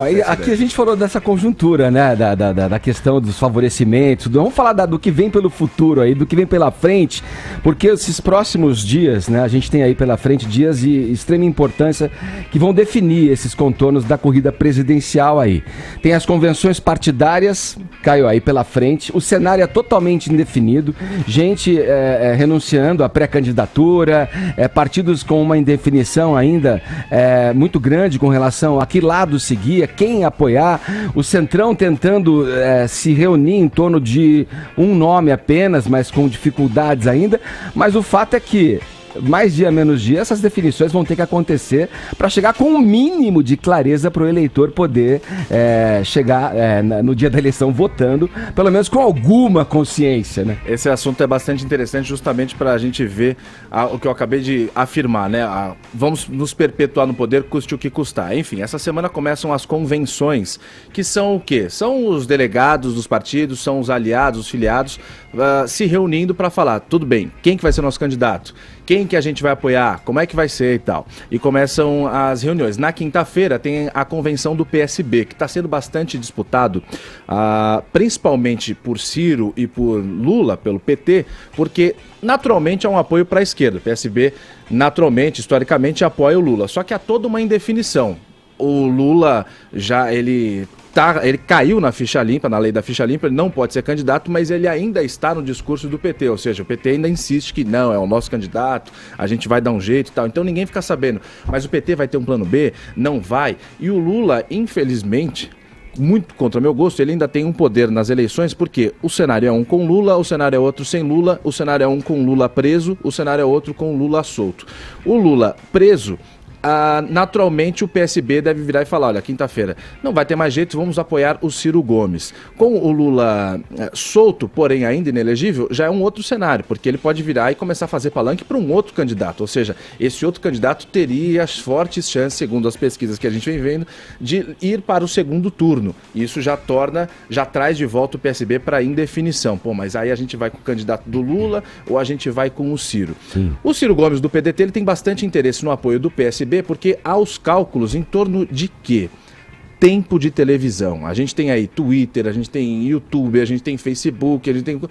Aqui a gente falou dessa conjuntura, né, da questão dos favorecimentos, vamos falar do que vem pelo futuro aí, do que vem pela frente, porque esses próximos dias, né, a gente tem aí pela frente dias de extrema importância que vão definir esses contornos da corrida presidencial aí. Tem as convenções partidárias, Caio, aí pela frente, o cenário é totalmente indefinido, gente renunciando à pré-candidatura, partidos com uma indefinição ainda muito grande com relação a que lado seguir, quem apoiar, o Centrão tentando se reunir em torno de um nome apenas, mas com dificuldades ainda, mas o fato é que mais dia, menos dia, essas definições vão ter que acontecer para chegar com um mínimo de clareza para o eleitor poder chegar no dia da eleição votando, pelo menos com alguma consciência, né? Esse assunto é bastante interessante justamente para a gente ver o que eu acabei de afirmar, né? Vamos nos perpetuar no poder, custe o que custar. Enfim, essa semana começam as convenções, que são o quê? São os delegados dos partidos, são os aliados, os filiados, se reunindo para falar, tudo bem, quem que vai ser nosso candidato? Quem que a gente vai apoiar, como é que vai ser e tal. E começam as reuniões. Na quinta-feira tem a convenção do PSB, que está sendo bastante disputado, principalmente por Ciro e por Lula, pelo PT, porque naturalmente é um apoio para a esquerda. O PSB, naturalmente, historicamente, apoia o Lula. Só que há toda uma indefinição. O Lula ele caiu na ficha limpa, na lei da ficha limpa, ele não pode ser candidato, mas ele ainda está no discurso do PT, ou seja, o PT ainda insiste que não, é o nosso candidato, a gente vai dar um jeito e tal, então ninguém fica sabendo, mas o PT vai ter um plano B? Não vai, e o Lula, infelizmente, muito contra meu gosto, ele ainda tem um poder nas eleições, porque o cenário é um com Lula, o cenário é outro sem Lula, o cenário é um com Lula preso, o cenário é outro com Lula solto. O Lula preso, naturalmente o PSB deve virar e falar, olha, quinta-feira não vai ter mais jeito, vamos apoiar o Ciro Gomes. Com o Lula solto, porém ainda inelegível, já é um outro cenário, porque ele pode virar e começar a fazer palanque para um outro candidato, ou seja, esse outro candidato teria as fortes chances, segundo as pesquisas que a gente vem vendo, de ir para o segundo turno. Isso já traz de volta o PSB para indefinição. Pô, mas aí a gente vai com o candidato do Lula ou a gente vai com o Ciro? Sim. O Ciro Gomes do PDT, ele tem bastante interesse no apoio do PSB, porque há os cálculos em torno de quê? Tempo de televisão. A gente tem aí Twitter, a gente tem YouTube, a gente tem Facebook, a gente tem...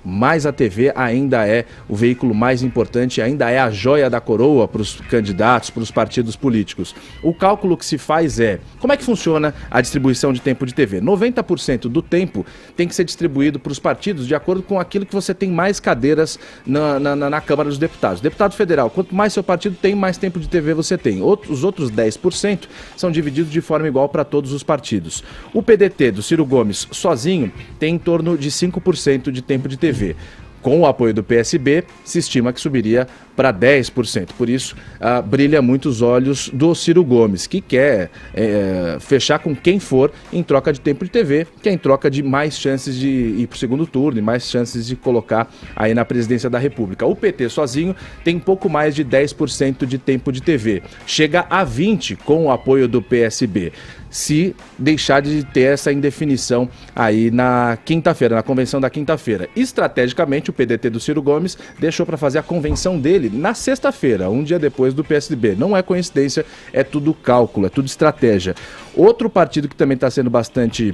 Mas a TV ainda é o veículo mais importante, ainda é a joia da coroa para os candidatos, para os partidos políticos. O cálculo que se faz como é que funciona a distribuição de tempo de TV? 90% do tempo tem que ser distribuído para os partidos de acordo com aquilo que você tem mais cadeiras na Câmara dos Deputados. Deputado federal, quanto mais seu partido tem, mais tempo de TV você tem. Os outros 10% são divididos de forma igual para todos os partidos. O PDT do Ciro Gomes sozinho tem em torno de 5% de tempo de TV. Com o apoio do PSB, se estima que subiria para 10%. Por isso, brilha muito os olhos do Ciro Gomes, que quer fechar com quem for em troca de tempo de TV, que é em troca de mais chances de ir para o segundo turno e mais chances de colocar aí na presidência da República. O PT sozinho tem pouco mais de 10% de tempo de TV. Chega a 20% com o apoio do PSB. Se deixar de ter essa indefinição aí na quinta-feira, na convenção da quinta-feira. Estrategicamente, o PDT do Ciro Gomes deixou para fazer a convenção dele na sexta-feira, um dia depois do PSDB. Não é coincidência, é tudo cálculo, é tudo estratégia. Outro partido que também está sendo bastante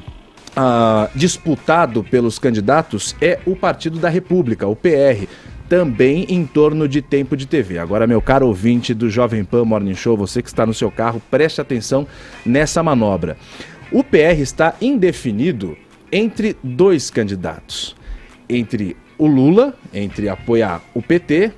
disputado pelos candidatos é o Partido da República, o PR. Também em torno de tempo de TV. Agora, meu caro ouvinte do Jovem Pan Morning Show, você que está no seu carro, preste atenção nessa manobra. O PR está indefinido entre dois candidatos. Entre o Lula, entre apoiar o PT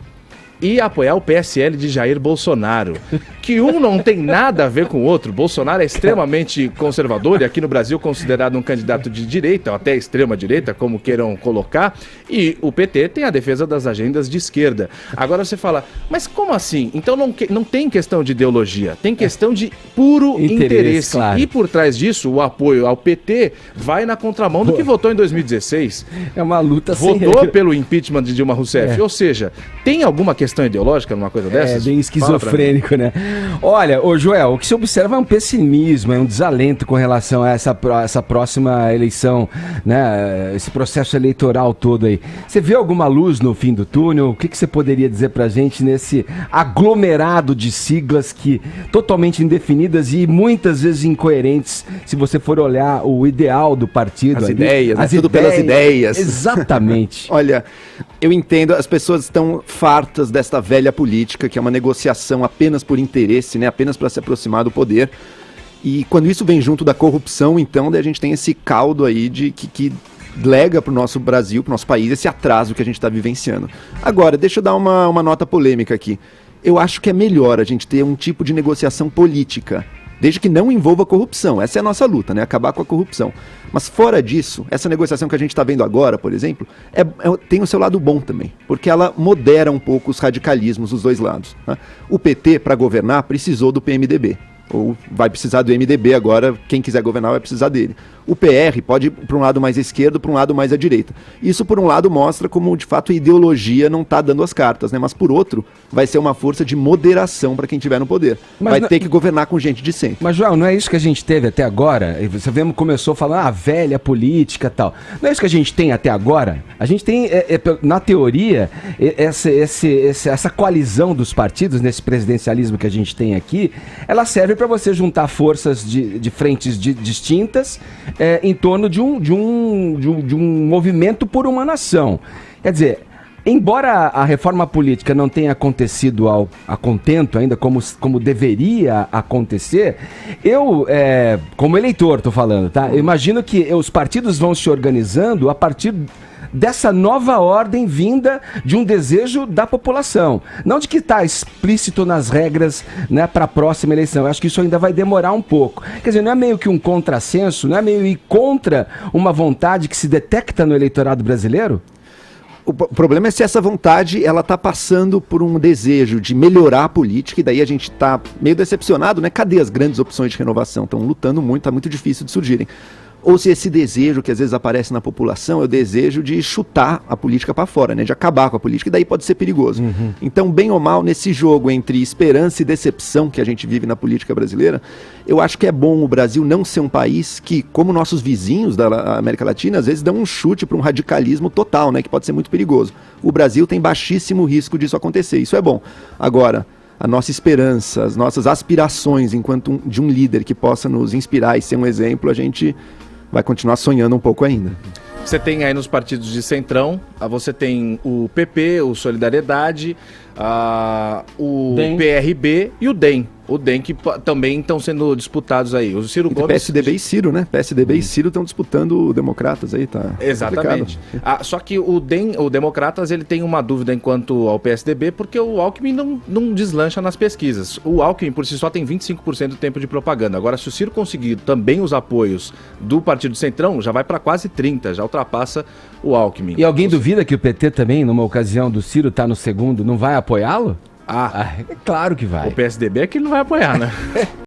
e apoiar o PSL de Jair Bolsonaro, que um não tem nada a ver com o outro. Bolsonaro é extremamente conservador e aqui no Brasil considerado um candidato de direita, ou até extrema direita, como queiram colocar, e o PT tem a defesa das agendas de esquerda. Agora você fala, mas como assim? Então não tem questão de ideologia, tem questão de puro interesse. Claro. E por trás disso, o apoio ao PT vai na contramão do que votou em 2016. É uma luta votou pelo impeachment de Dilma Rousseff. Ou seja, tem alguma questão ideológica numa coisa dessas? É bem esquizofrênico, né? Olha, ô Joel, o que se observa é um pessimismo, é um desalento com relação a essa próxima eleição, né? Esse processo eleitoral todo aí. Você vê alguma luz no fim do túnel? O que você poderia dizer pra gente nesse aglomerado de siglas que totalmente indefinidas e muitas vezes incoerentes, se você for olhar o ideal do partido? As ali, ideias, né? Tudo pelas ideias. Exatamente. Olha, eu entendo, as pessoas estão fartas desta velha política, que é uma negociação apenas por interesse, né? Apenas para se aproximar do poder. E quando isso vem junto da corrupção, então, daí a gente tem esse caldo aí de que lega para o nosso Brasil, para o nosso país, esse atraso que a gente está vivenciando. Agora, deixa eu dar uma nota polêmica aqui. Eu acho que é melhor a gente ter um tipo de negociação política, desde que não envolva corrupção. Essa é a nossa luta, né? Acabar com a corrupção. Mas fora disso, essa negociação que a gente está vendo agora, por exemplo, tem o seu lado bom também, porque ela modera um pouco os radicalismos dos dois lados, né? O PT, para governar, precisou do PMDB. Ou vai precisar do MDB agora, quem quiser governar vai precisar dele. O PR pode ir para um lado mais esquerdo, para um lado mais à direita. Isso, por um lado, mostra como, de fato, a ideologia não está dando as cartas, né? Mas, por outro, vai ser uma força de moderação para quem estiver no poder. Vai ter que governar com gente de centro. Mas, João, não é isso que a gente teve até agora? Você vemos, começou falando, velha política e tal. Não é isso que a gente tem até agora? A gente tem, na teoria, essa coalizão dos partidos, nesse presidencialismo que a gente tem aqui, ela serve para você juntar forças de frentes distintas em torno de um movimento por uma nação. Quer dizer, embora a reforma política não tenha acontecido a contento ainda, como deveria acontecer, eu, como eleitor, estou falando, tá? Eu imagino que os partidos vão se organizando a partir dessa nova ordem vinda de um desejo da população. Não de que está explícito nas regras, né, para a próxima eleição. Eu acho que isso ainda vai demorar um pouco. Quer dizer, não é meio que um contrassenso, não é meio ir contra uma vontade que se detecta no eleitorado brasileiro? O problema é se essa vontade ela está passando por um desejo de melhorar a política, e daí a gente está meio decepcionado, né? Cadê as grandes opções de renovação? Estão lutando muito, está muito difícil de surgirem. Ou se esse desejo que às vezes aparece na população é o desejo de chutar a política para fora, né? De acabar com a política, e daí pode ser perigoso. Então, bem ou mal, nesse jogo entre esperança e decepção que a gente vive na política brasileira, eu acho que é bom o Brasil não ser um país que, como nossos vizinhos da América Latina, às vezes dão um chute para um radicalismo total, né? Que pode ser muito perigoso. O Brasil tem baixíssimo risco disso acontecer, isso é bom. Agora, a nossa esperança, as nossas aspirações enquanto de um líder que possa nos inspirar e ser um exemplo, a gente vai continuar sonhando um pouco ainda. Você tem aí nos partidos de centrão, você tem o PP, o Solidariedade, o DEM. PRB e o DEM. O DEM que também estão sendo disputados aí. O Ciro Gomes... PSDB e Ciro, né? PSDB e Ciro estão disputando Democratas aí, tá? Exatamente. Só que o Democratas, ele tem uma dúvida enquanto ao PSDB, porque o Alckmin não deslancha nas pesquisas. O Alckmin, por si só, tem 25% do tempo de propaganda. Agora, se o Ciro conseguir também os apoios do Partido Centrão, já vai para quase 30%, já ultrapassa o Alckmin. E alguém duvida que o PT também, numa ocasião do Ciro estar no segundo, não vai apoiá-lo? É claro que vai. O PSDB é que ele não vai apoiar, né?